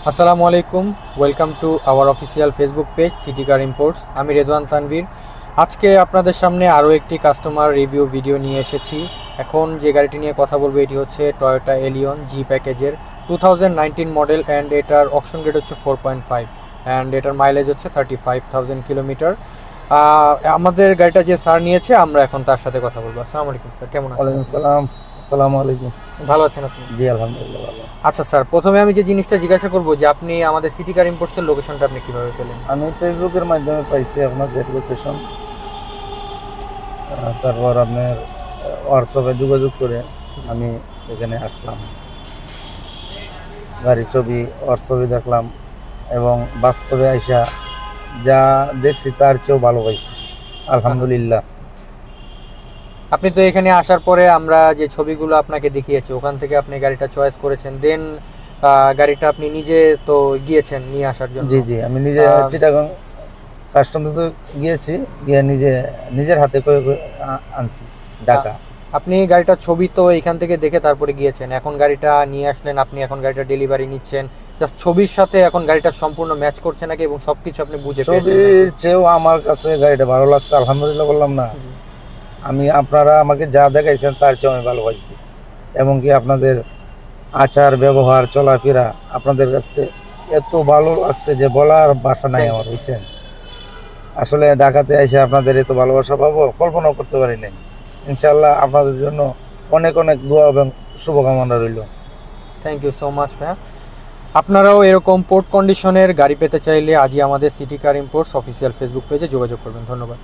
আসসালামু আলাইকুম, welcome to our official Facebook page city car imports. আমি রেদওয়ান তানভীর। আজকে আপনাদের সামনে আরও একটি কাস্টমার রিভিউ ভিডিও নিয়ে এসেছি। এখন যে গাড়িটি নিয়ে কথা বলবো এটি হচ্ছে টয়োটা এলিয়ন জি প্যাকেজের 2019 মডেল অ্যান্ড এটার অকশন রেট হচ্ছে 4.5 অ্যান্ড এটার মাইলেজ হচ্ছে 35,000 কিলোমিটার। আমাদের গাড়িটা যে স্যার নিয়েছে আমরা এখন তার সাথে কথা বলবো। আসসালামু আলাইকুম স্যার, কেমন আছেন? ওয়ালাইকুম আসসালাম। আসসালামু আলাইকুম। ভালো আছেন আপনি? জি আলহামদুলিল্লাহ ভালো। আচ্ছা স্যার, প্রথমে আমি যে জিনিসটা জিজ্ঞাসা করবো যে আপনি আমাদের সিটি কার ইম্পোর্টসের লোকেশনটা আপনি কিভাবে পেলেন? আমি ফেসবুকের মাধ্যমে পাইছি আপনাদের লোকেশন, তারপর আপনার হোয়াটসঅ্যাপে যোগাযোগ করে আমি এখানে আসলাম। গাড়ির ছবি হোয়াটসঅ্যাপে দেখলাম এবং বাস্তবে আইসা যা দেখছি তার চেয়েও ভালো পাইছি আলহামদুলিল্লাহ। আপনি তো এখানে আসার পরে আমরা যে ছবিগুলো আপনাকে দেখিয়েছি ওখান থেকে আপনি গাড়িটা চয়েস করেছেন, দেন গাড়িটা আপনি নিজে তো গিয়েছেন নিয়ে আসার জন্য। জি জি, আমি নিজে চিটাগং কাস্টমার্সে গিয়েছি, গিয়ে নিজের হাতে করে আনছি ঢাকা। আপনি গাড়িটার ছবি তো এখান থেকে দেখে তারপরে গিয়েছেন, এখন গাড়িটা নিয়ে আসলেন, আপনি এখন গাড়িটা ডেলিভারি নিচ্ছেন, জাস্ট ছবির সাথে এখন গাড়িটা সম্পূর্ণ ম্যাচ করছে নাকি এবং সবকিছু আপনি বুঝে পেয়েছেন? ছবির চেয়েও আমার কাছে গাড়িটা ভালো লাগছে আলহামদুলিল্লাহ, বললাম না আমি। আপনারা আমাকে যা দেখাইছেন তার চেয়ে আমি ভালো পাইছি, এবং কি আপনাদের আচার ব্যবহার চলাফেরা আপনাদের কাছে এত ভালো লাগছে যে বলার ভাষা নাই আমার, বুঝছেন। আসলে ঢাকাতে এসে আপনাদের এত ভালোবাসা পাবো কল্পনাও করতে পারি নাই। ইনশাল্লাহ আপনাদের জন্য অনেক অনেক দোয়া এবং শুভকামনা রইল। থ্যাংক ইউ সো মাচ ভাইয়া। আপনারাও এরকম পোর্ট কন্ডিশনের গাড়ি পেতে চাইলে আজই আমাদের সিটি কার ইম্পোর্টস অফিসিয়াল ফেসবুক পেজে যোগাযোগ করবেন। ধন্যবাদ।